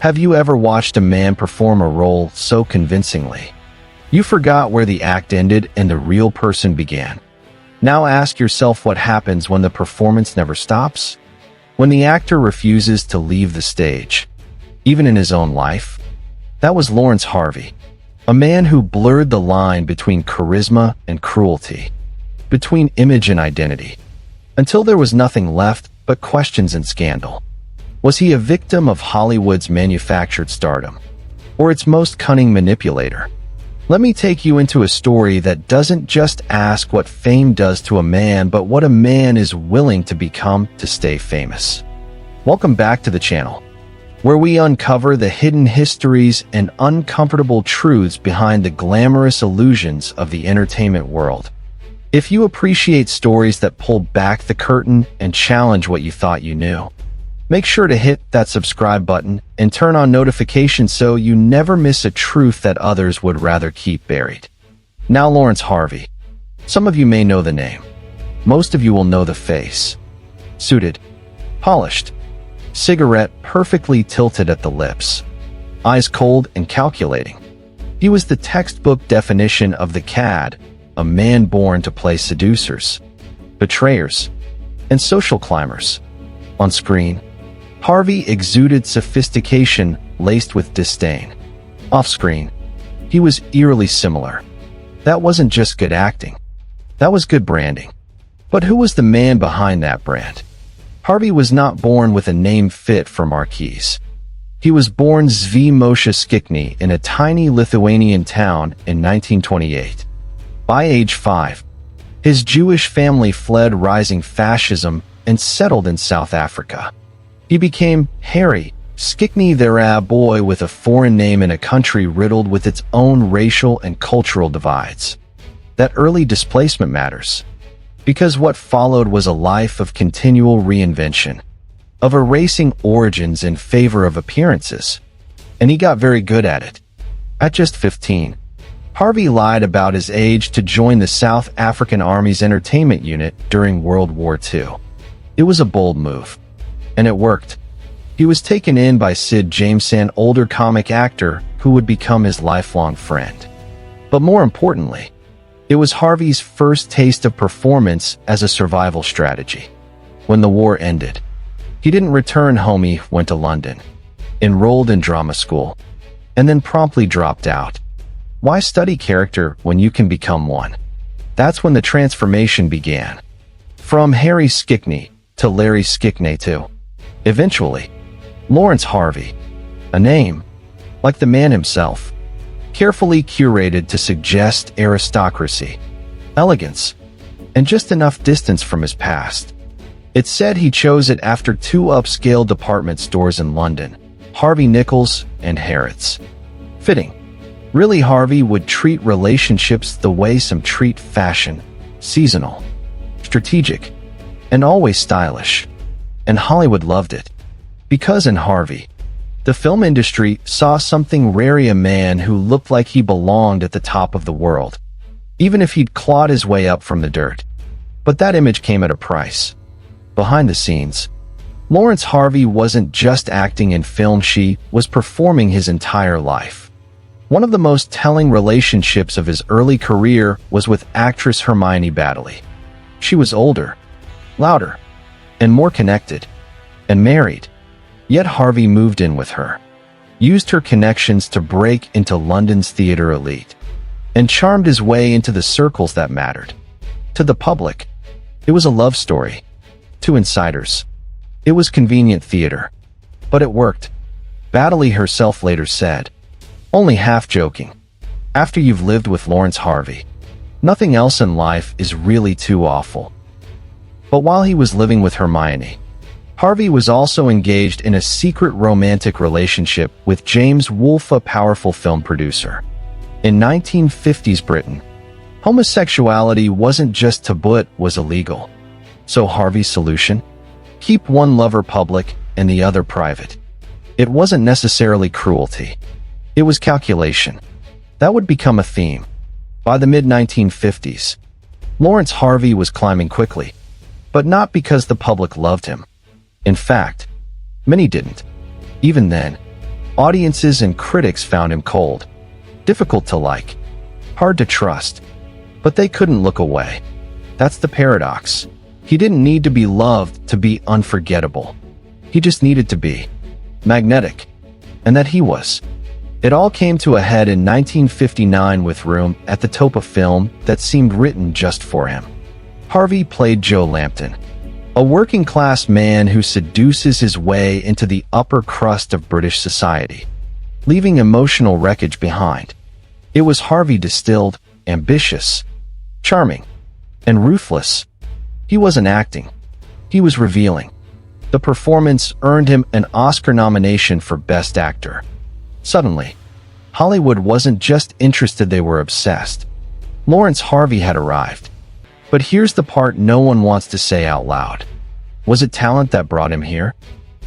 Have you ever watched a man perform a role so convincingly you forgot where the act ended and the real person began? Now ask yourself what happens when the performance never stops? When the actor refuses to leave the stage, even in his own life? That was Laurence Harvey, a man who blurred the line between charisma and cruelty, between image and identity, until there was nothing left but questions and scandal. Was he a victim of Hollywood's manufactured stardom, or its most cunning manipulator? Let me take you into a story that doesn't just ask what fame does to a man, but what a man is willing to become to stay famous. Welcome back to the channel, where we uncover the hidden histories and uncomfortable truths behind the glamorous illusions of the entertainment world. If you appreciate stories that pull back the curtain and challenge what you thought you knew, make sure to hit that subscribe button and turn on notifications so you never miss a truth that others would rather keep buried. Now, Laurence Harvey. Some of you may know the name. Most of you will know the face. Suited, polished, cigarette perfectly tilted at the lips, eyes cold and calculating. He was the textbook definition of the cad, a man born to play seducers, betrayers, and social climbers. On screen, Harvey exuded sophistication laced with disdain. Off-screen, he was eerily similar. That wasn't just good acting. That was good branding. But who was the man behind that brand? Harvey was not born with a name fit for marquees. He was born Zvi Moshe Skikny in a tiny Lithuanian town in 1928. By age 5, his Jewish family fled rising fascism and settled in South Africa. He became Harry Skikny, the Arab boy with a foreign name in a country riddled with its own racial and cultural divides. That early displacement matters, because what followed was a life of continual reinvention, of erasing origins in favor of appearances, and he got very good at it. At just 15, Harvey lied about his age to join the South African Army's entertainment unit during World War II. It was a bold move, and it worked. He was taken in by Sid Jameson, older comic actor who would become his lifelong friend. But more importantly, it was Harvey's first taste of performance as a survival strategy. When the war ended, he didn't return home. He went to London, enrolled in drama school, and then promptly dropped out. Why study character when you can become one? That's when the transformation began. From Harry Skikny to Larry Skikny too. Eventually, Laurence Harvey, a name, like the man himself, carefully curated to suggest aristocracy, elegance, and just enough distance from his past. It's said he chose it after 2 upscale department stores in London, Harvey Nichols and Harrods. Fitting. Really, Harvey would treat relationships the way some treat fashion: seasonal, strategic, and always stylish. And Hollywood loved it. Because in Harvey, the film industry saw something rare: a man who looked like he belonged at the top of the world, even if he'd clawed his way up from the dirt. But that image came at a price. Behind the scenes, Laurence Harvey wasn't just acting in film, she was performing his entire life. One of the most telling relationships of his early career was with actress Hermione Baddeley. She was older, louder, and more connected, and married. Yet Harvey moved in with her, used her connections to break into London's theater elite, and charmed his way into the circles that mattered. To the public, it was a love story. To insiders, it was convenient theater. But it worked. Baddeley herself later said, only half joking, after you've lived with Laurence Harvey, nothing else in life is really too awful. But while he was living with Hermione, Harvey was also engaged in a secret romantic relationship with James Wolfe, a powerful film producer. In 1950s Britain, homosexuality wasn't just taboo, it was illegal. So Harvey's solution? Keep one lover public and the other private. It wasn't necessarily cruelty. It was calculation. That would become a theme. By the mid-1950s, Laurence Harvey was climbing quickly, but not because the public loved him. In fact, many didn't. Even then, Audiences and critics found him cold, difficult to like, hard to trust, but they couldn't look away. That's the paradox. He didn't need to be loved to be unforgettable. He just needed to be magnetic, and that he was. It all came to a head in 1959 with Room at the top of film that seemed written just for him. Harvey played Joe Lampton, a working-class man who seduces his way into the upper crust of British society, leaving emotional wreckage behind. It was Harvey distilled, ambitious, charming, and ruthless. He wasn't acting. He was revealing. The performance earned him an Oscar nomination for Best Actor. Suddenly, Hollywood wasn't just interested, they were obsessed. Laurence Harvey had arrived. But here's the part no one wants to say out loud. Was it talent that brought him here?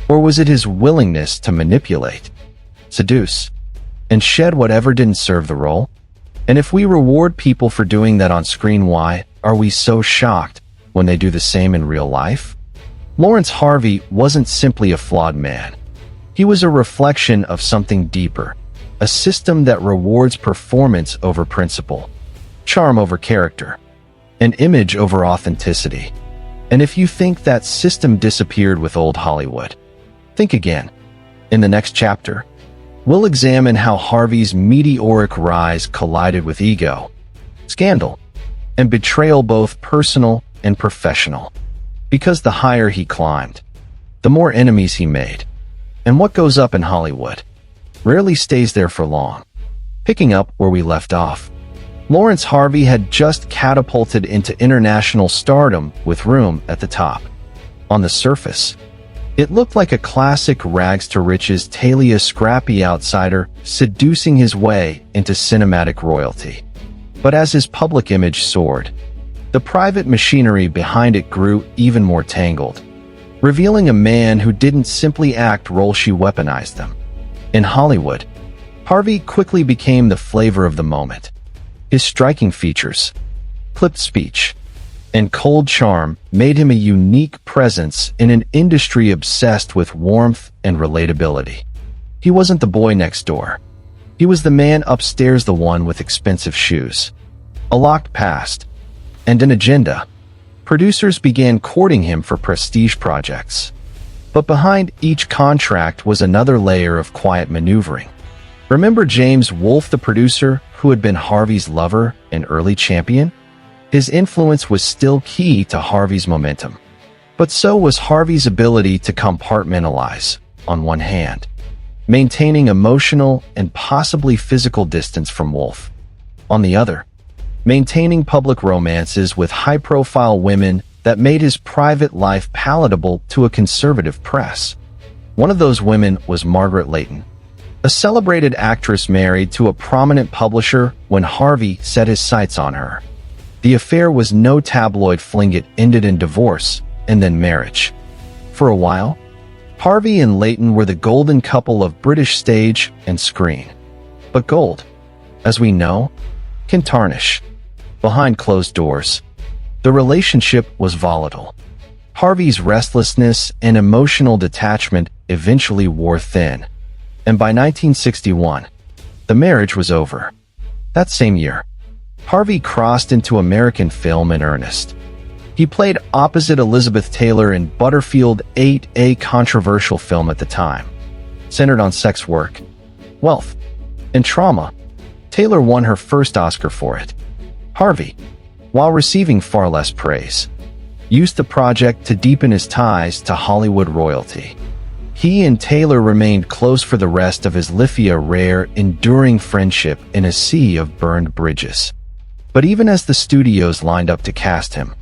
Or was it his willingness to manipulate, seduce, and shed whatever didn't serve the role? And if we reward people for doing that on screen, why are we so shocked when they do the same in real life? Laurence Harvey wasn't simply a flawed man. He was a reflection of something deeper, a system that rewards performance over principle, charm over character, and image over authenticity. And if you think that system disappeared with old Hollywood, think again. In the next chapter, we'll examine how Harvey's meteoric rise collided with ego, scandal, and betrayal, both personal and professional. Because the higher he climbed, the more enemies he made. And what goes up in Hollywood rarely stays there for long. Picking up where we left off, Laurence Harvey had just catapulted into international stardom with Room at the top. On the surface, it looked like a classic rags-to-riches tale, a scrappy outsider seducing his way into cinematic royalty. But as his public image soared, the private machinery behind it grew even more tangled, revealing a man who didn't simply act roles, she weaponized them. In Hollywood, Harvey quickly became the flavor of the moment. His striking features, clipped speech, and cold charm made him a unique presence in an industry obsessed with warmth and relatability. He wasn't the boy next door. He was the man upstairs, the one with expensive shoes, a locked past, and an agenda. Producers began courting him for prestige projects. But behind each contract was another layer of quiet maneuvering. Remember James Wolfe, the producer who had been Harvey's lover and early champion? His influence was still key to Harvey's momentum. But so was Harvey's ability to compartmentalize, on one hand, maintaining emotional and possibly physical distance from Wolfe. On the other, maintaining public romances with high-profile women that made his private life palatable to a conservative press. One of those women was Margaret Leighton, a celebrated actress married to a prominent publisher when Harvey set his sights on her. The affair was no tabloid fling, it ended in divorce and then marriage. For a while, Harvey and Leighton were the golden couple of British stage and screen. But gold, as we know, can tarnish. Behind closed doors, the relationship was volatile. Harvey's restlessness and emotional detachment eventually wore thin, and by 1961, the marriage was over. That same year, Harvey crossed into American film in earnest. He played opposite Elizabeth Taylor in Butterfield 8, a controversial film at the time, centered on sex work, wealth, and trauma. Taylor won her first Oscar for it. Harvey, while receiving far less praise, used the project to deepen his ties to Hollywood royalty. He and Taylor remained close for the rest of his life, a rare, enduring friendship in a sea of burned bridges. But even as the studios lined up to cast him,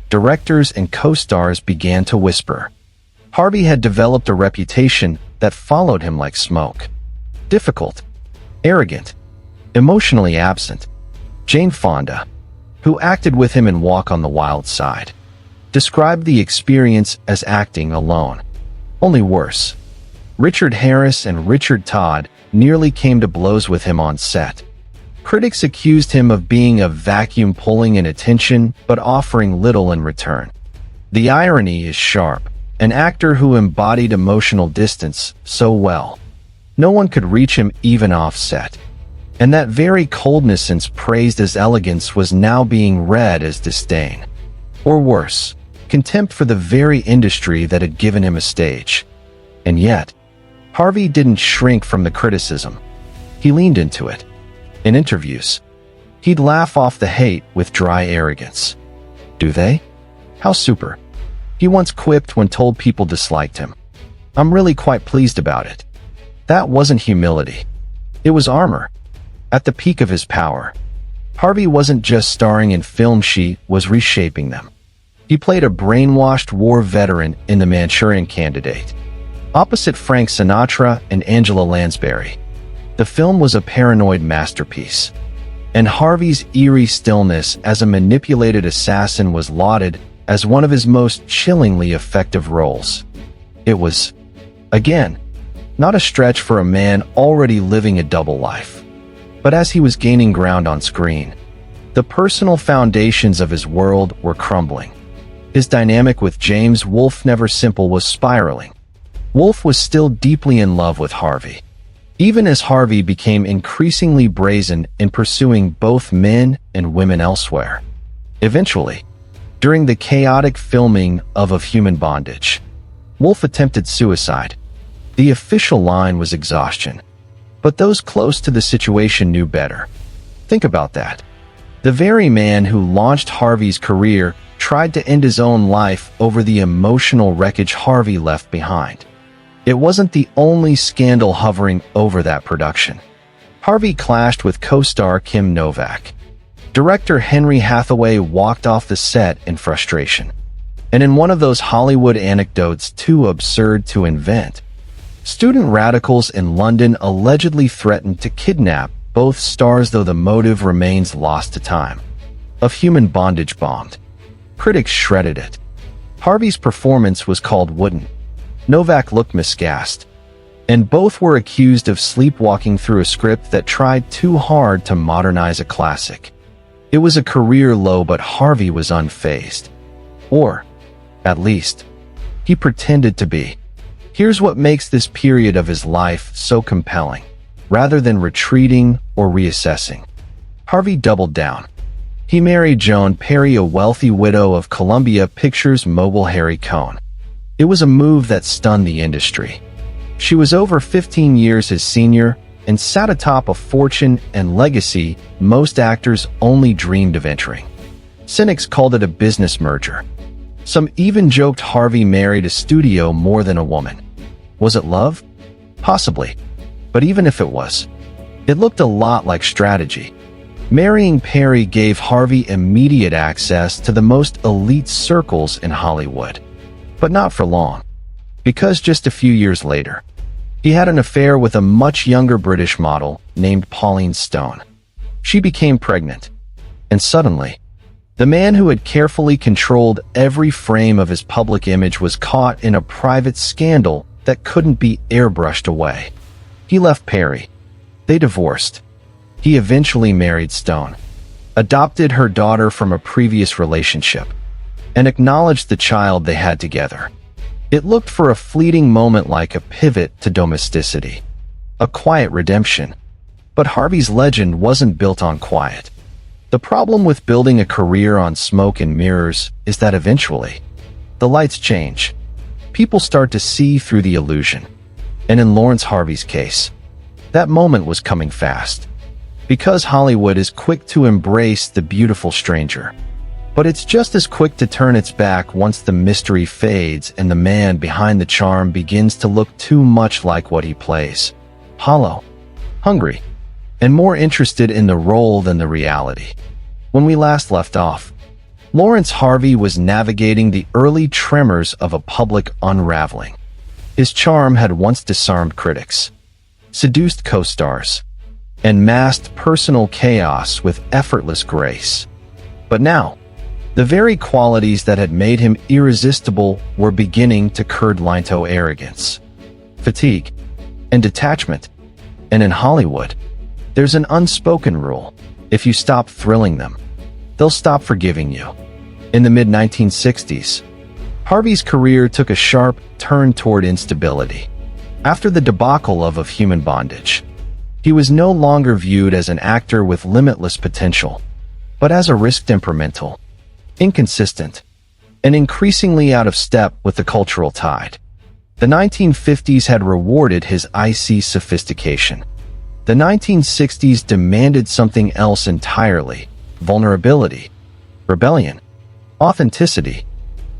directors and co-stars began to whisper. Harvey had developed a reputation that followed him like smoke. Difficult, arrogant, emotionally absent. Jane Fonda, who acted with him in Walk on the Wild Side, described the experience as acting alone, only worse. Richard Harris and Richard Todd nearly came to blows with him on set. Critics accused him of being a vacuum, pulling in attention but offering little in return. The irony is sharp. An actor who embodied emotional distance so well No one could reach him even off set. And that very coldness since praised as elegance was now being read as disdain. Or worse, contempt for the very industry that had given him a stage. And yet, Harvey didn't shrink from the criticism. He leaned into it. In interviews, he'd laugh off the hate with dry arrogance. Do they? How super. He once quipped when told people disliked him. I'm really quite pleased about it. That wasn't humility. It was armor. At the peak of his power, Harvey wasn't just starring in films, she was reshaping them. He played a brainwashed war veteran in The Manchurian Candidate, opposite Frank Sinatra and Angela Lansbury. The film was a paranoid masterpiece, and Harvey's eerie stillness as a manipulated assassin was lauded as one of his most chillingly effective roles. It was, again, not a stretch for a man already living a double life. But as he was gaining ground on screen, the personal foundations of his world were crumbling. His dynamic with James Wolfe Never Simple was spiraling. Wolfe was still deeply in love with Harvey, even as Harvey became increasingly brazen in pursuing both men and women elsewhere. Eventually, during the chaotic filming of Human Bondage, Wolfe attempted suicide. The official line was exhaustion, but those close to the situation knew better. Think about that. The very man who launched Harvey's career tried to end his own life over the emotional wreckage Harvey left behind. It wasn't the only scandal hovering over that production. Harvey clashed with co-star Kim Novak. Director Henry Hathaway walked off the set in frustration. And in one of those Hollywood anecdotes too absurd to invent, student radicals in London allegedly threatened to kidnap both stars, though the motive remains lost to time. Human Bondage bombed. Critics shredded it. Harvey's performance was called wooden. Novak looked miscast, and both were accused of sleepwalking through a script that tried too hard to modernize a classic. It was a career low, but Harvey was unfazed. Or, at least, he pretended to be. Here's what makes this period of his life so compelling. Rather than retreating or reassessing, Harvey doubled down. He married Joan Perry, a wealthy widow of Columbia Pictures mogul Harry Cohn. It was a move that stunned the industry. She was over 15 years his senior and sat atop a fortune and legacy most actors only dreamed of entering. Cynics called it a business merger. Some even joked Harvey married a studio more than a woman. Was it love? Possibly. But even if it was, it looked a lot like strategy. Marrying Perry gave Harvey immediate access to the most elite circles in Hollywood. But not for long, because just a few years later, he had an affair with a much younger British model named Pauline Stone. She became pregnant, and suddenly, the man who had carefully controlled every frame of his public image was caught in a private scandal that couldn't be airbrushed away. He left Perry. They divorced. He eventually married Stone, adopted her daughter from a previous relationship, and acknowledged the child they had together. It looked for a fleeting moment like a pivot to domesticity, a quiet redemption. But Harvey's legend wasn't built on quiet. The problem with building a career on smoke and mirrors is that eventually, the lights change. People start to see through the illusion. And in Laurence Harvey's case, that moment was coming fast. Because Hollywood is quick to embrace the beautiful stranger, but it's just as quick to turn its back once the mystery fades and the man behind the charm begins to look too much like what he plays. Hollow, hungry, and more interested in the role than the reality. When we last left off, Laurence Harvey was navigating the early tremors of a public unraveling. His charm had once disarmed critics, seduced co-stars, and masked personal chaos with effortless grace. But now, the very qualities that had made him irresistible were beginning to curdle into arrogance, fatigue, and detachment. And in Hollywood, there's an unspoken rule. If you stop thrilling them, they'll stop forgiving you. In the mid-1960s, Harvey's career took a sharp turn toward instability. After the debacle of Human Bondage, he was no longer viewed as an actor with limitless potential, but as a risk temperamental, inconsistent, and increasingly out of step with the cultural tide. The 1950s had rewarded his icy sophistication. The 1960s demanded something else entirely: vulnerability, rebellion, authenticity.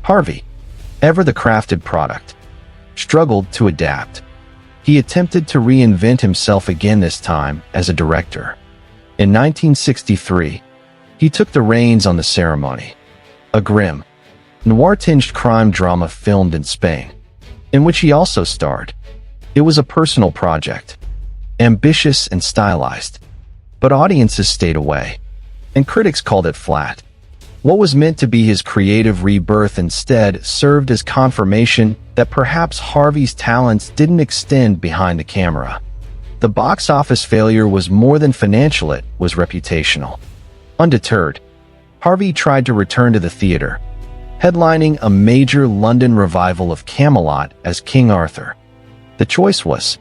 Harvey, ever the crafted product, struggled to adapt. He attempted to reinvent himself again, this time as a director. In 1963, he took the reins on The Ceremony, a grim, noir-tinged crime drama filmed in Spain, in which he also starred. It was a personal project, ambitious and stylized, but audiences stayed away, and critics called it flat. What was meant to be his creative rebirth instead served as confirmation that perhaps Harvey's talents didn't extend behind the camera. The box office failure was more than financial, it was reputational. Undeterred, Harvey tried to return to the theater, headlining a major London revival of Camelot as King Arthur. The choice was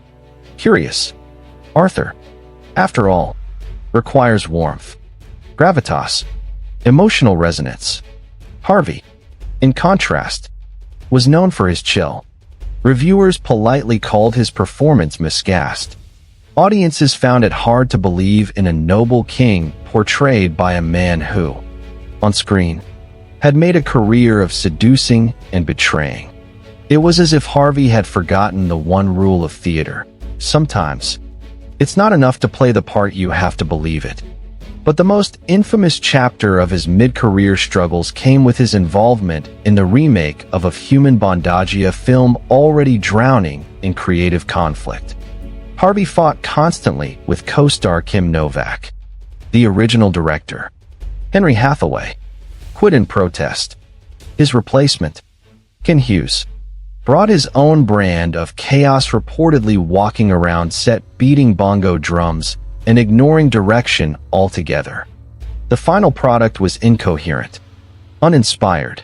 curious. Arthur, after all, requires warmth, gravitas, emotional resonance. Harvey, in contrast, was known for his chill. Reviewers politely called his performance miscast. Audiences found it hard to believe in a noble king portrayed by a man who, on screen, had made a career of seducing and betraying. It was as if Harvey had forgotten the one rule of theater: sometimes, it's not enough to play the part, you have to believe it. But the most infamous chapter of his mid-career struggles came with his involvement in the remake of Human Bondage, a film already drowning in creative conflict. Harvey fought constantly with co-star Kim Novak. The original director, Henry Hathaway, quit in protest. His replacement, Ken Hughes, brought his own brand of chaos, reportedly walking around set beating bongo drums and ignoring direction altogether. The final product was incoherent, uninspired,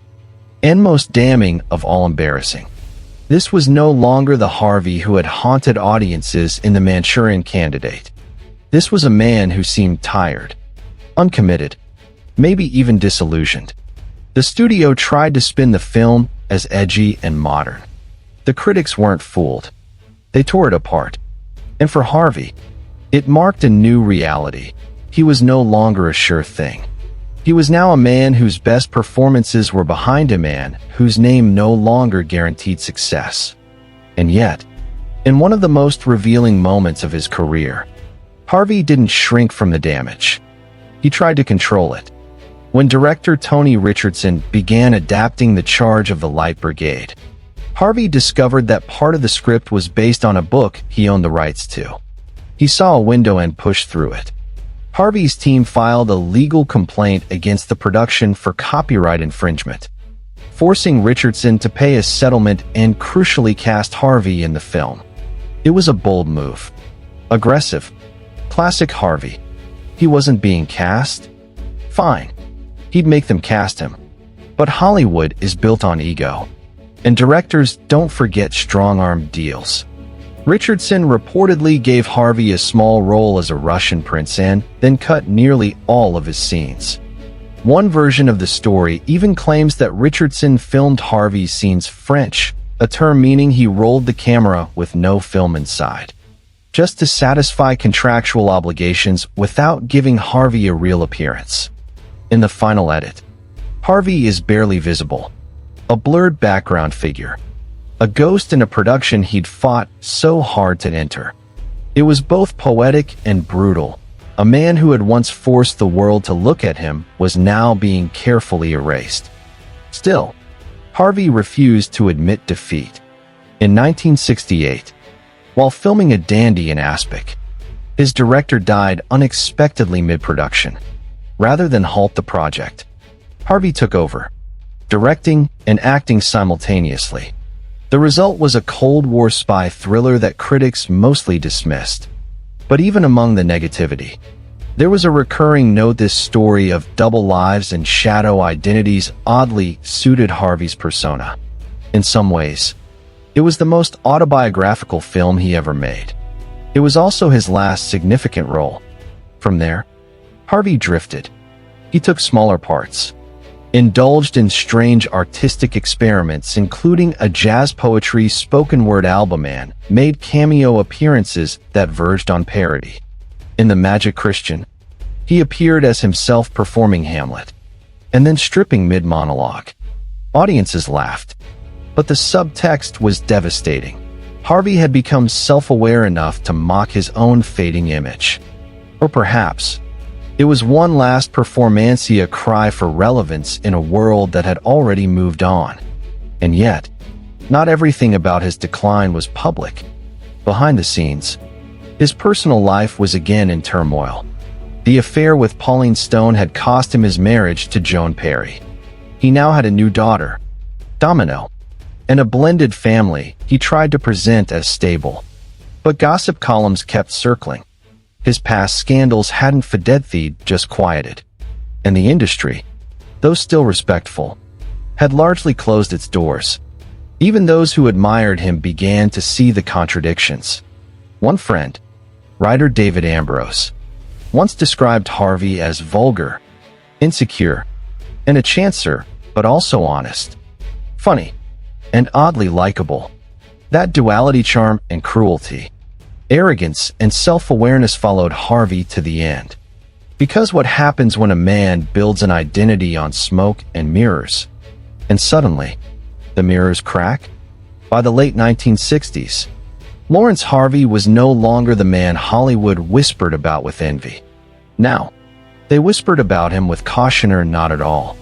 and most damning of all, embarrassing. This was no longer the Harvey who had haunted audiences in The Manchurian Candidate. This was a man who seemed tired, uncommitted, maybe even disillusioned. The studio tried to spin the film as edgy and modern. The critics weren't fooled. They tore it apart. And for Harvey, it marked a new reality. He was no longer a sure thing. He was now a man whose best performances were behind a man whose name no longer guaranteed success. And yet, in one of the most revealing moments of his career, Harvey didn't shrink from the damage. He tried to control it. When director Tony Richardson began adapting The Charge of the Light Brigade, Harvey discovered that part of the script was based on a book he owned the rights to. He saw a window and pushed through it. Harvey's team filed a legal complaint against the production for copyright infringement, forcing Richardson to pay a settlement and crucially cast Harvey in the film. It was a bold move. Aggressive. Classic Harvey. He wasn't being cast? Fine. He'd make them cast him. But Hollywood is built on ego. And directors don't forget strong-arm deals. Richardson reportedly gave Harvey a small role as a Russian prince and then cut nearly all of his scenes. One version of the story even claims that Richardson filmed Harvey's scenes French, a term meaning he rolled the camera with no film inside, just to satisfy contractual obligations without giving Harvey a real appearance. In the final edit, Harvey is barely visible, a blurred background figure, a ghost in a production he'd fought so hard to enter. It was both poetic and brutal. A man who had once forced the world to look at him was now being carefully erased. Still, Harvey refused to admit defeat. In 1968, while filming A Dandy in Aspic, his director died unexpectedly mid-production. Rather than halt the project, Harvey took over, directing and acting simultaneously. The result was a Cold War spy thriller that critics mostly dismissed. But even among the negativity, there was a recurring note: this story of double lives and shadow identities oddly suited Harvey's persona. In some ways, It was the most autobiographical film he ever made. It was also his last significant role. From there, Harvey drifted. He took smaller parts, indulged in strange artistic experiments, including a jazz poetry spoken word album, and made cameo appearances that verged on parody. In The Magic Christian, he appeared as himself performing Hamlet, and then stripping mid-monologue. Audiences laughed, but the subtext was devastating. Harvey had become self-aware enough to mock his own fading image. Or perhaps it was one last performance, a cry for relevance in a world that had already moved on. And yet, not everything about his decline was public. Behind the scenes, his personal life was again in turmoil. The affair with Pauline Stone had cost him his marriage to Joan Perry. He now had a new daughter, Domino, and a blended family he tried to present as stable. But gossip columns kept circling. His past scandals hadn't faded, just quieted. And the industry, though still respectful, had largely closed its doors. Even those who admired him began to see the contradictions. One friend, writer David Ambrose, once described Harvey as vulgar, insecure, and a chancer, but also honest, funny, and oddly likable. That duality, charm and cruelty, arrogance and self-awareness, followed Harvey to the end. Because what happens when a man builds an identity on smoke and mirrors, and suddenly, the mirrors crack? By the late 1960s, Laurence Harvey was no longer the man Hollywood whispered about with envy. Now, they whispered about him with caution or not at all.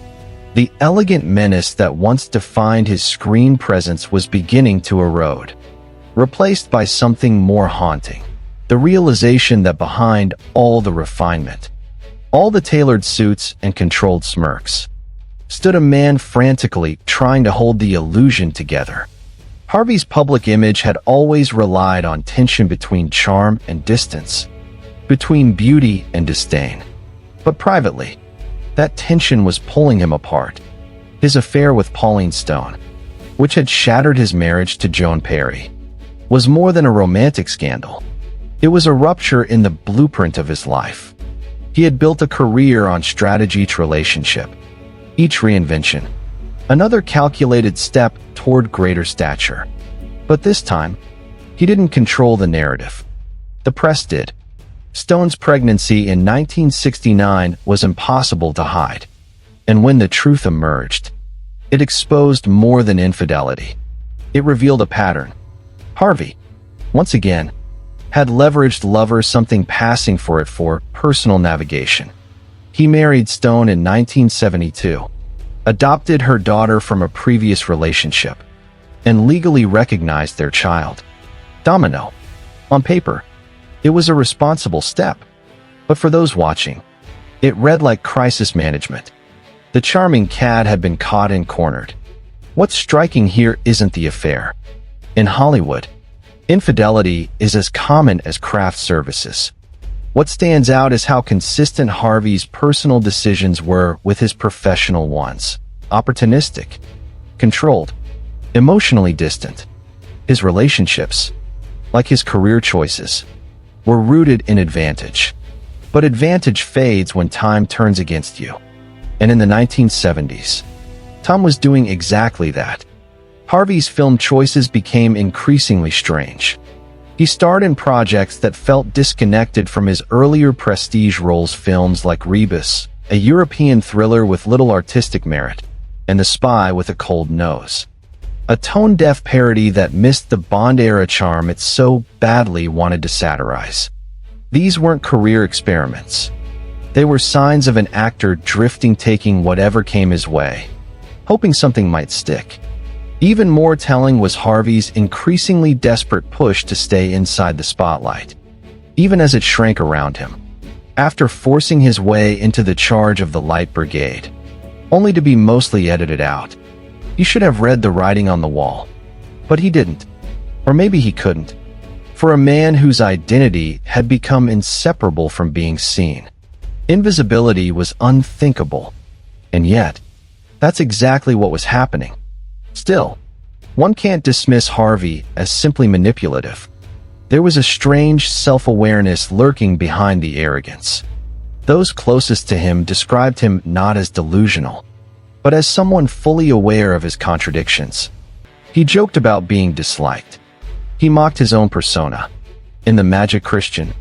The elegant menace that once defined his screen presence was beginning to erode, replaced by something more haunting. The realization that behind all the refinement, all the tailored suits and controlled smirks, stood a man frantically trying to hold the illusion together. Harvey's public image had always relied on tension between charm and distance, between beauty and disdain. But privately, that tension was pulling him apart. His affair with Pauline Stone, which had shattered his marriage to Joan Perry, was more than a romantic scandal. It was a rupture in the blueprint of his life. He had built a career on strategy each relationship, each reinvention, another calculated step toward greater stature. But this time, he didn't control the narrative. The press did. Stone's pregnancy in 1969 was impossible to hide. And when the truth emerged, it exposed more than infidelity. It revealed a pattern. Harvey, once again, had leveraged lover something passing for it for personal navigation. He married Stone in 1972, adopted her daughter from a previous relationship, and legally recognized their child, Domino. On paper, it was a responsible step, but for those watching, it read like crisis management. The charming cad had been caught and cornered. What's striking here isn't the affair. In Hollywood, infidelity is as common as craft services. What stands out is how consistent Harvey's personal decisions were with his professional ones. Opportunistic, controlled, emotionally distant. His relationships, like his career choices, were rooted in advantage. But advantage fades when time turns against you. And in the 1970s, Tom was doing exactly that. Harvey's film choices became increasingly strange. He starred in projects that felt disconnected from his earlier prestige roles, films like Rebus, a European thriller with little artistic merit, and The Spy with a Cold Nose, a tone-deaf parody that missed the Bond-era charm it so badly wanted to satirize. These weren't career experiments. They were signs of an actor drifting, taking whatever came his way, hoping something might stick. Even more telling was Harvey's increasingly desperate push to stay inside the spotlight, even as it shrank around him. After forcing his way into the charge of the Light Brigade, only to be mostly edited out. He should have read the writing on the wall, but he didn't. Or maybe he couldn't. For a man whose identity had become inseparable from being seen, invisibility was unthinkable. And yet, that's exactly what was happening. Still, One can't dismiss Harvey as simply manipulative. There was a strange self-awareness lurking behind the arrogance. Those closest to him described him not as delusional, but as someone fully aware of his contradictions. He joked about being disliked. He mocked his own persona. In The Magic Christian,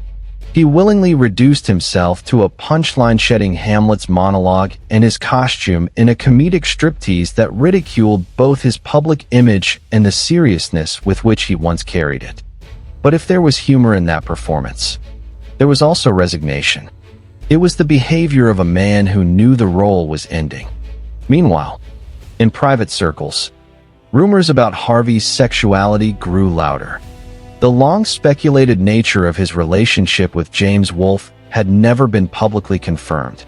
he willingly reduced himself to a punchline-shedding Hamlet's monologue and his costume in a comedic striptease that ridiculed both his public image and the seriousness with which he once carried it. But if there was humor in that performance, there was also resignation. It was the behavior of a man who knew the role was ending. Meanwhile, in private circles, rumors about Harvey's sexuality grew louder. The long-speculated nature of his relationship with James Wolfe had never been publicly confirmed,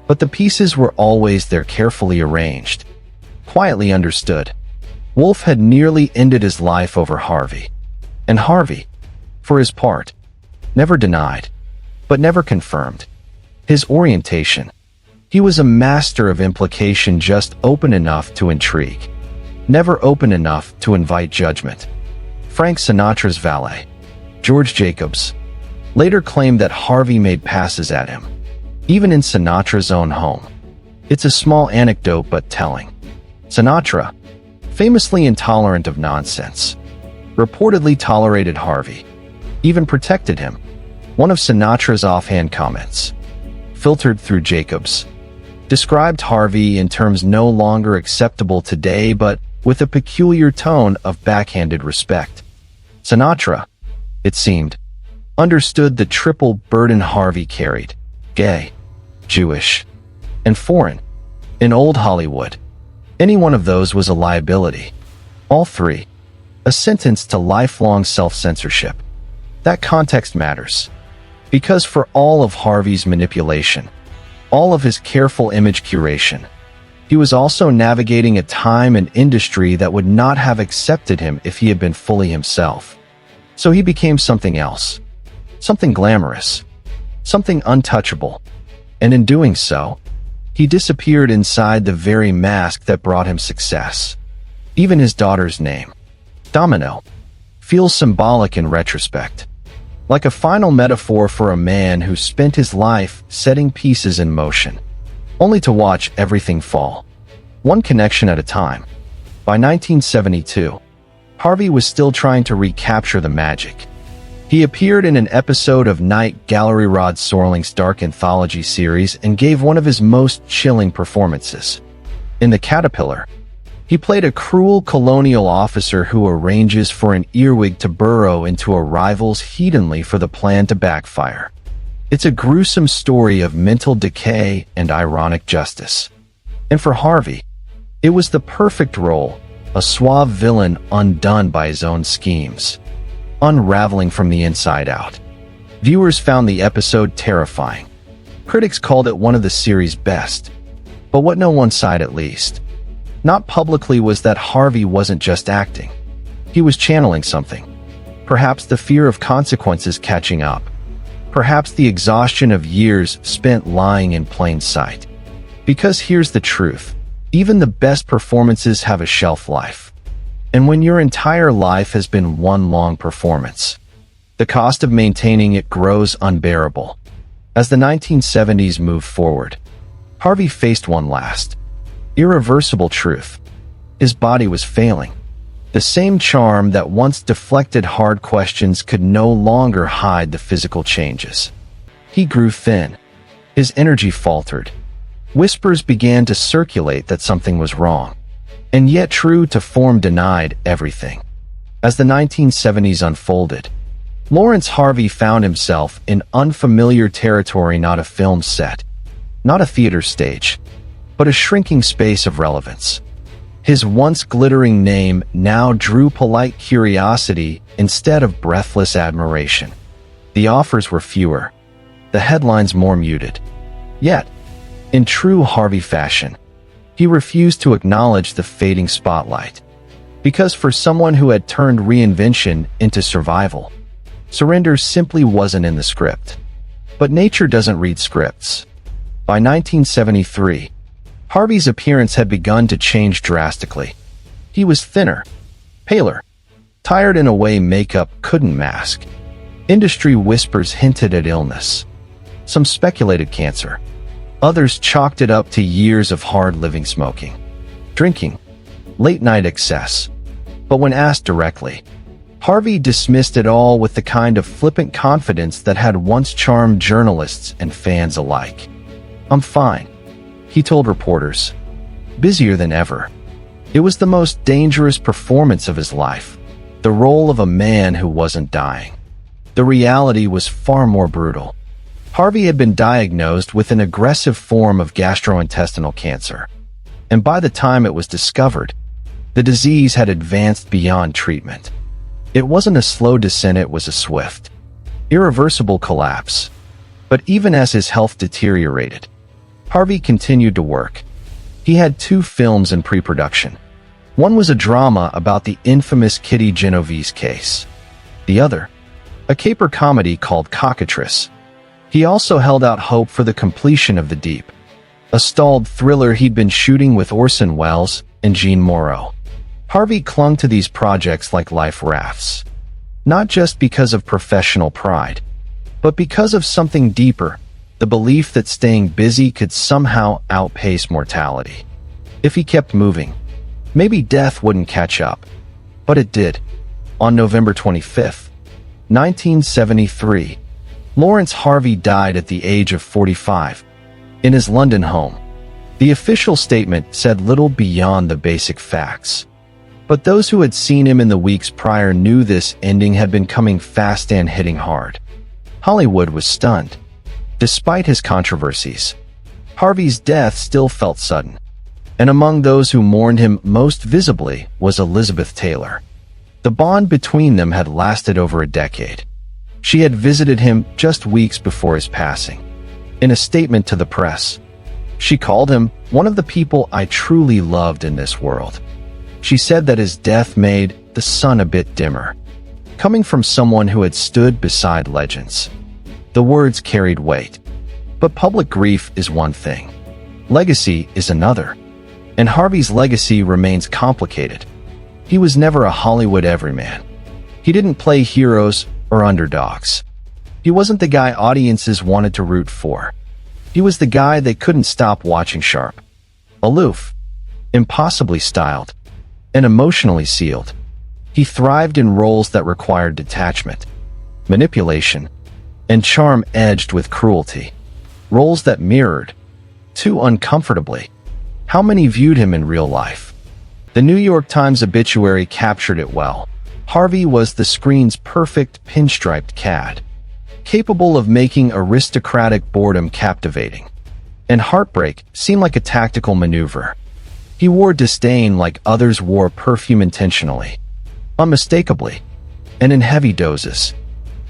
but the pieces were always there, carefully arranged, quietly understood. Wolfe had nearly ended his life over Harvey, and Harvey, for his part, never denied, but never confirmed his orientation. He was a master of implication, just open enough to intrigue, never open enough to invite judgment. Frank Sinatra's valet, George Jacobs, later claimed that Harvey made passes at him, even in Sinatra's own home. It's a small anecdote but telling. Sinatra, famously intolerant of nonsense, reportedly tolerated Harvey, even protected him. One of Sinatra's offhand comments, filtered through Jacobs, described Harvey in terms no longer acceptable today, but with a peculiar tone of backhanded respect. Sinatra, it seemed, understood the triple burden Harvey carried: gay, Jewish, and foreign. In old Hollywood, any one of those was a liability. All three, a sentence to lifelong self-censorship. That context matters, because for all of Harvey's manipulation, all of his careful image curation, he was also navigating a time and industry that would not have accepted him if he had been fully himself. So he became something else, something glamorous, something untouchable, and in doing so, he disappeared inside the very mask that brought him success. Even his daughter's name, Domino, feels symbolic in retrospect, like a final metaphor for a man who spent his life setting pieces in motion, only to watch everything fall, one connection at a time. By 1972, Harvey was still trying to recapture the magic. He appeared in an episode of Night Gallery, Rod Serling's dark anthology series, and gave one of his most chilling performances. In The Caterpillar, he played a cruel colonial officer who arranges for an earwig to burrow into a rival's hedonly for the plan to backfire. It's a gruesome story of mental decay and ironic justice. And for Harvey, it was the perfect role, a suave villain undone by his own schemes, unraveling from the inside out. Viewers found the episode terrifying. Critics called it one of the series' best. But what no one said, at least, not publicly, was that Harvey wasn't just acting. He was channeling something. Perhaps the fear of consequences catching up. Perhaps the exhaustion of years spent lying in plain sight. Because here's the truth. Even the best performances have a shelf life. And when your entire life has been one long performance, the cost of maintaining it grows unbearable. As the 1970s moved forward, Harvey faced one last, irreversible truth. His body was failing. The same charm that once deflected hard questions could no longer hide the physical changes. He grew thin. His energy faltered. Whispers began to circulate that something was wrong. And yet, true to form, denied everything. As the 1970s unfolded, Laurence Harvey found himself in unfamiliar territory, not a film set, not a theater stage, but a shrinking space of relevance. His once glittering name now drew polite curiosity instead of breathless admiration. The offers were fewer, the headlines more muted. Yet, in true Harvey fashion, he refused to acknowledge the fading spotlight. Because for someone who had turned reinvention into survival, surrender simply wasn't in the script. But nature doesn't read scripts. By 1973, Harvey's appearance had begun to change drastically. He was thinner, Paler, tired in a way makeup couldn't mask. Industry whispers hinted at illness. Some speculated cancer. Others chalked it up to years of hard-living smoking, drinking, late-night excess. But when asked directly, Harvey dismissed it all with the kind of flippant confidence that had once charmed journalists and fans alike. "I'm fine," he told reporters, busier than ever. It was the most dangerous performance of his life, the role of a man who wasn't dying. The reality was far more brutal. Harvey had been diagnosed with an aggressive form of gastrointestinal cancer, and by the time it was discovered, the disease had advanced beyond treatment. It wasn't a slow descent, it was a swift, irreversible collapse. But even as his health deteriorated, Harvey continued to work. He had 2 films in pre-production. One was a drama about the infamous Kitty Genovese case. The other, a caper comedy called Cockatrice. He also held out hope for the completion of The Deep, a stalled thriller he'd been shooting with Orson Welles and Jean Moreau. Harvey clung to these projects like life rafts, not just because of professional pride, but because of something deeper, the belief that staying busy could somehow outpace mortality. If he kept moving, maybe death wouldn't catch up. But it did. On November 25th, 1973, Laurence Harvey died at the age of 45, in his London home. The official statement said little beyond the basic facts. But those who had seen him in the weeks prior knew this ending had been coming fast and hitting hard. Hollywood was stunned. Despite his controversies, Harvey's death still felt sudden. And among those who mourned him most visibly was Elizabeth Taylor. The bond between them had lasted over a decade. She had visited him just weeks before his passing. In a statement to the press, she called him one of the people I truly loved in this world. She said that his death made the sun a bit dimmer. Coming from someone who had stood beside legends, the words carried weight. But public grief is one thing. Legacy is another. And Harvey's legacy remains complicated. He was never a Hollywood everyman. He didn't play heroes or underdogs. He wasn't the guy audiences wanted to root for. He was the guy they couldn't stop watching sharp, aloof, impossibly styled, and emotionally sealed. He thrived in roles that required detachment, manipulation, and charm edged with cruelty. Roles that mirrored, too uncomfortably, how many viewed him in real life. The New York Times obituary captured it well. Harvey was the screen's perfect pinstriped cad, capable of making aristocratic boredom captivating, and heartbreak seem like a tactical maneuver. He wore disdain like others wore perfume intentionally, unmistakably, and in heavy doses.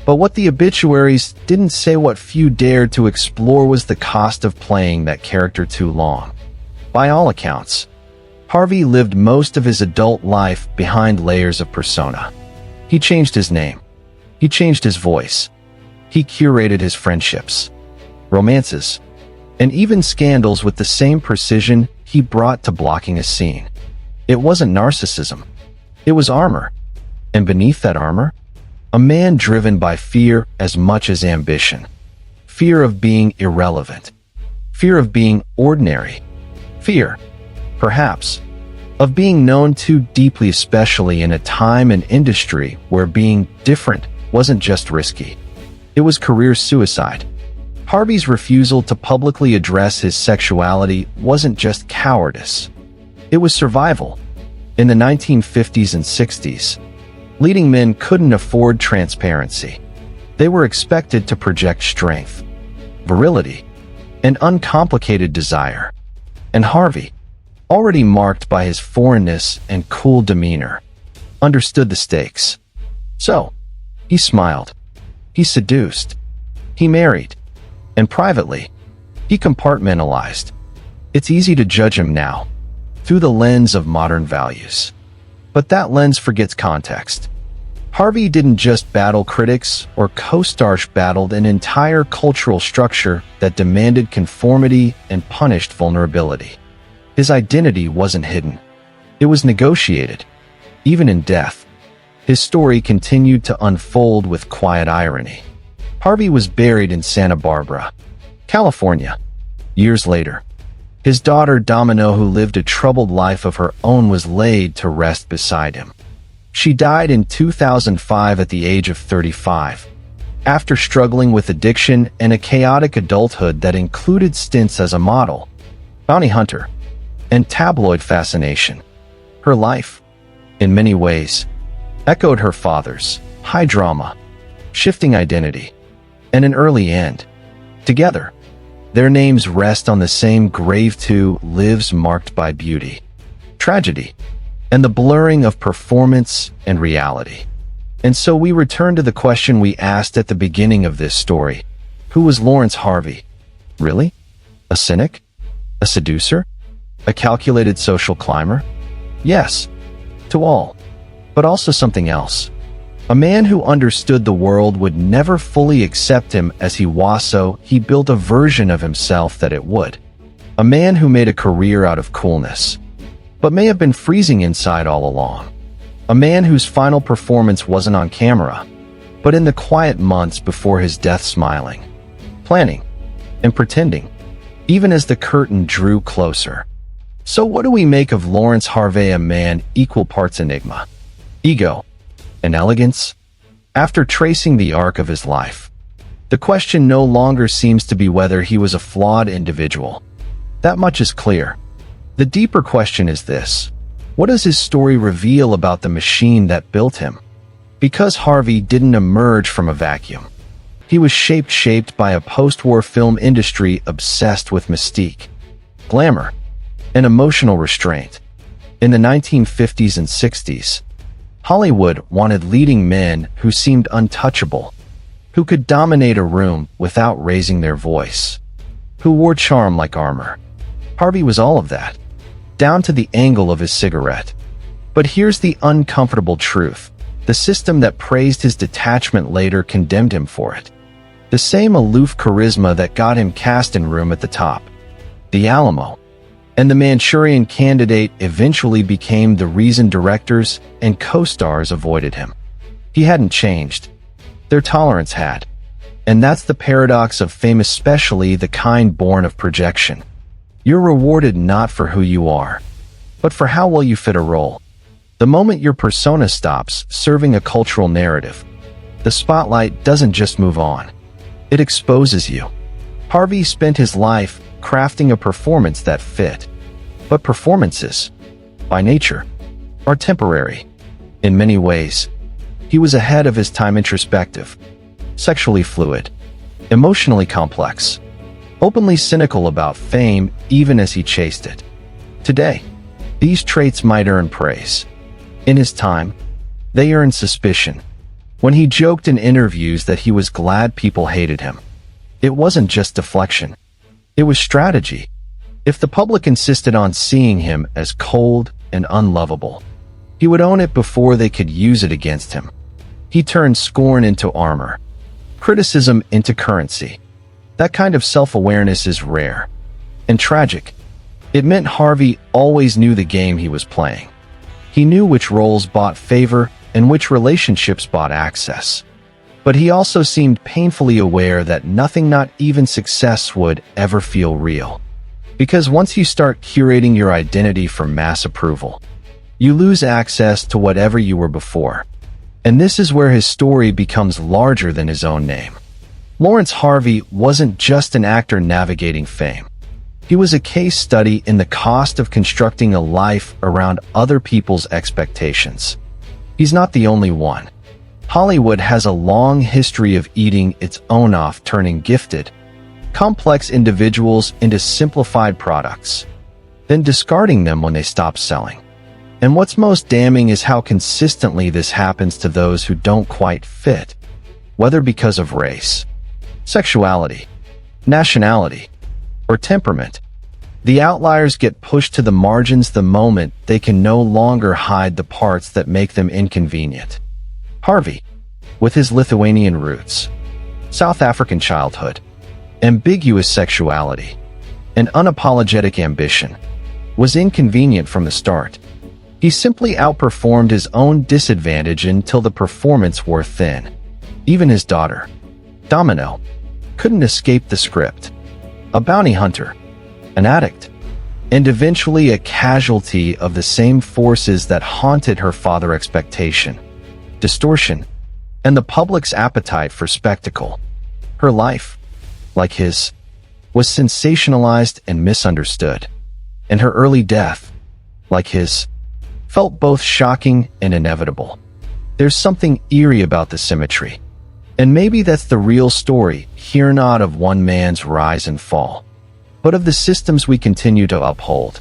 But what the obituaries didn't say, what few dared to explore, was the cost of playing that character too long. By all accounts, Harvey lived most of his adult life behind layers of persona. He changed his name. He changed his voice. He curated his friendships, romances, and even scandals with the same precision he brought to blocking a scene. It wasn't narcissism. It was armor. And beneath that armor, a man driven by fear as much as ambition. Fear of being irrelevant. Fear of being ordinary. Fear, perhaps, of being known too deeply, especially in a time and industry where being different wasn't just risky. It was career suicide. Harvey's refusal to publicly address his sexuality wasn't just cowardice. It was survival. In the 1950s and 60s, leading men couldn't afford transparency. They were expected to project strength, virility, and uncomplicated desire. And Harvey, already marked by his foreignness and cool demeanor, understood the stakes. So, he smiled. He seduced. He married. And privately, he compartmentalized. It's easy to judge him now, through the lens of modern values. But that lens forgets context. Harvey didn't just battle critics or co-stars, battled an entire cultural structure that demanded conformity and punished vulnerability. His identity wasn't hidden. It was negotiated. Even in death, his story continued to unfold with quiet irony. Harvey was buried in Santa Barbara, California. Years later, his daughter Domino, who lived a troubled life of her own, was laid to rest beside him. She died in 2005 at the age of 35, after struggling with addiction and a chaotic adulthood that included stints as a model, bounty hunter, and tabloid fascination. Her life, in many ways, echoed her father's: high drama, shifting identity, and an early end. Together, their names rest on the same grave, two lives marked by beauty, tragedy, and the blurring of performance and reality. And so we return to the question we asked at the beginning of this story. Who was Laurence Harvey? Really? A cynic? A seducer? A calculated social climber? Yes, to all, but also something else. A man who understood the world would never fully accept him as he was, so he built a version of himself that it would. A man who made a career out of coolness, but may have been freezing inside all along. A man whose final performance wasn't on camera, but in the quiet months before his death, smiling, planning, and pretending, even as the curtain drew closer. So what do we make of Laurence Harvey, a man equal parts enigma, ego, and elegance? After tracing the arc of his life, the question no longer seems to be whether he was a flawed individual. That much is clear. The deeper question is this: what does his story reveal about the machine that built him? Because Harvey didn't emerge from a vacuum. He was shaped by a post-war film industry obsessed with mystique, glamour, and emotional restraint. In the 1950s and 60s, Hollywood wanted leading men who seemed untouchable, who could dominate a room without raising their voice, who wore charm like armor. Harvey was all of that, down to the angle of his cigarette. But here's the uncomfortable truth: the system that praised his detachment later condemned him for it. The same aloof charisma that got him cast in Room at the Top, The Alamo, and The Manchurian Candidate eventually became the reason directors and co-stars avoided him. He hadn't changed. Their tolerance had. And that's the paradox of fame, especially the kind born of projection. You're rewarded not for who you are, but for how well you fit a role. The moment your persona stops serving a cultural narrative, the spotlight doesn't just move on. It exposes you. Harvey spent his life crafting a performance that fit. But performances, by nature, are temporary. In many ways, he was ahead of his time, introspective, sexually fluid, emotionally complex, openly cynical about fame even as he chased it. Today, these traits might earn praise. In his time, they earned suspicion. When he joked in interviews that he was glad people hated him, it wasn't just deflection. It was strategy. If the public insisted on seeing him as cold and unlovable, he would own it before they could use it against him. He turned scorn into armor, criticism into currency. That kind of self-awareness is rare and tragic. It meant Harvey always knew the game he was playing. He knew which roles bought favor and which relationships bought access. But he also seemed painfully aware that nothing, not even success, would ever feel real. Because once you start curating your identity for mass approval, you lose access to whatever you were before. And this is where his story becomes larger than his own name. Laurence Harvey wasn't just an actor navigating fame. He was a case study in the cost of constructing a life around other people's expectations. He's not the only one. Hollywood has a long history of eating its own off, turning gifted, complex individuals into simplified products, then discarding them when they stop selling. And what's most damning is how consistently this happens to those who don't quite fit, whether because of race, sexuality, nationality, or temperament. The outliers get pushed to the margins the moment they can no longer hide the parts that make them inconvenient. Harvey, with his Lithuanian roots, South African childhood, ambiguous sexuality, and unapologetic ambition, was inconvenient from the start. He simply outperformed his own disadvantage until the performance wore thin. Even his daughter, Domino, couldn't escape the script. A bounty hunter, an addict, and eventually a casualty of the same forces that haunted her father's expectation, distortion, and the public's appetite for spectacle. Her life, like his, was sensationalized and misunderstood, and her early death, like his, felt both shocking and inevitable. There's something eerie about the symmetry, and maybe that's the real story here, not of one man's rise and fall, but of the systems we continue to uphold.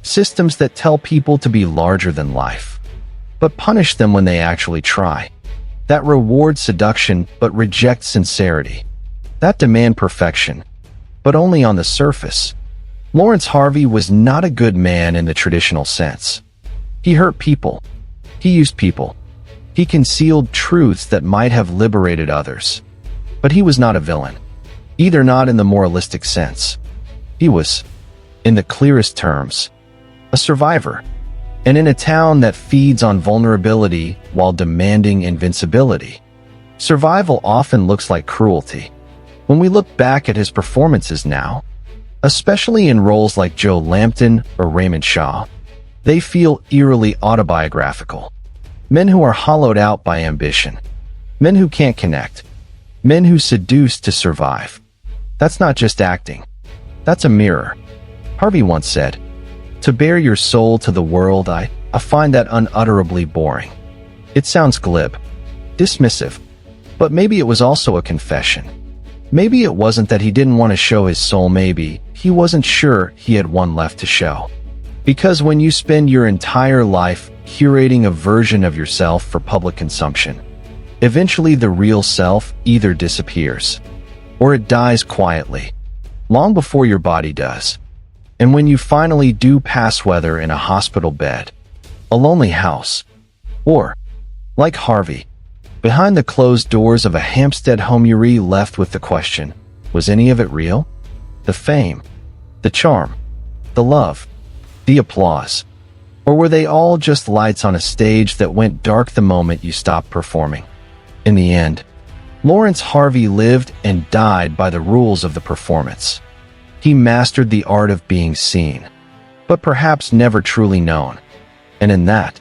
Systems that tell people to be larger than life, but punish them when they actually try. That reward seduction but reject sincerity. That demand perfection, but only on the surface. Laurence Harvey was not a good man in the traditional sense. He hurt people. He used people. He concealed truths that might have liberated others. But he was not a villain, either not in the moralistic sense. He was, in the clearest terms, a survivor. And in a town that feeds on vulnerability while demanding invincibility, survival often looks like cruelty. When we look back at his performances now, especially in roles like Joe Lambton or Raymond Shaw, they feel eerily autobiographical. Men who are hollowed out by ambition. Men who can't connect. Men who seduce to survive. That's not just acting. That's a mirror. Harvey once said, "To bare your soul to the world, I find that unutterably boring." It sounds glib, dismissive, but maybe it was also a confession. Maybe it wasn't that he didn't want to show his soul, maybe he wasn't sure he had one left to show. Because when you spend your entire life curating a version of yourself for public consumption, eventually the real self either disappears, or it dies quietly, long before your body does. And when you finally do pass, whether in a hospital bed, a lonely house, or, like Harvey, behind the closed doors of a Hampstead home, you're left with the question, was any of it real? The fame, the charm, the love, the applause, or were they all just lights on a stage that went dark the moment you stopped performing? In the end, Laurence Harvey lived and died by the rules of the performance. He mastered the art of being seen, but perhaps never truly known. And in that,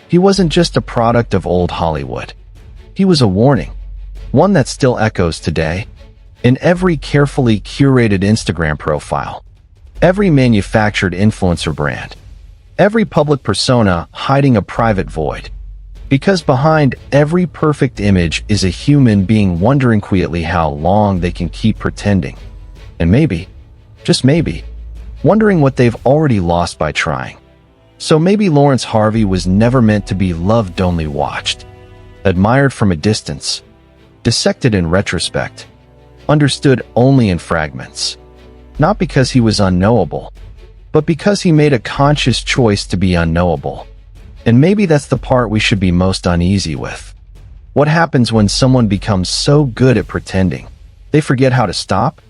he wasn't just a product of old Hollywood. He was a warning, one that still echoes today, in every carefully curated Instagram profile, every manufactured influencer brand, every public persona hiding a private void. Because behind every perfect image is a human being wondering quietly how long they can keep pretending. And maybe, just maybe, wondering what they've already lost by trying. So maybe Laurence Harvey was never meant to be loved, only watched, admired from a distance, dissected in retrospect, understood only in fragments. Not because he was unknowable, but because he made a conscious choice to be unknowable. And maybe that's the part we should be most uneasy with. What happens when someone becomes so good at pretending, they forget how to stop?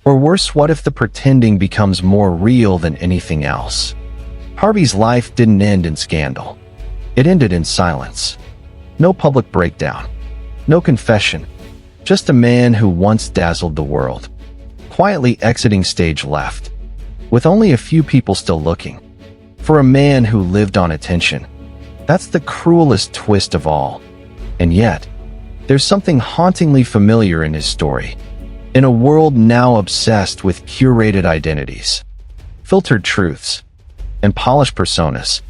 Or worse, what if the pretending becomes more real than anything else? Harvey's life didn't end in scandal. It ended in silence. No public breakdown. No confession. Just a man who once dazzled the world, quietly exiting stage left, with only a few people still looking. For a man who lived on attention, that's the cruelest twist of all. And yet, there's something hauntingly familiar in his story. In a world now obsessed with curated identities, filtered truths, and polished personas,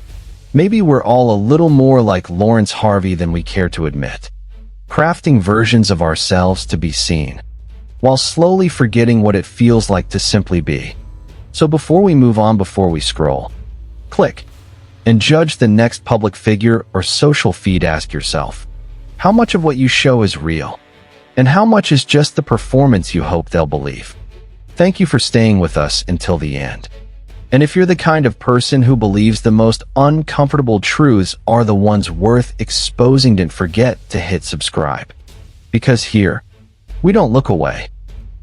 maybe we're all a little more like Laurence Harvey than we care to admit, crafting versions of ourselves to be seen, while slowly forgetting what it feels like to simply be. So before we move on, before we scroll, click, and judge the next public figure or social feed, ask yourself, how much of what you show is real? And how much is just the performance you hope they'll believe? Thank you for staying with us until the end. And if you're the kind of person who believes the most uncomfortable truths are the ones worth exposing, don't forget to hit subscribe. Because here, we don't look away.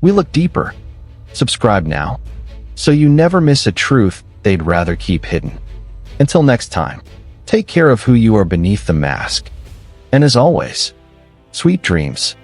We look deeper. Subscribe now, so you never miss a truth they'd rather keep hidden. Until next time. Take care of who you are beneath the mask. And as always, sweet dreams.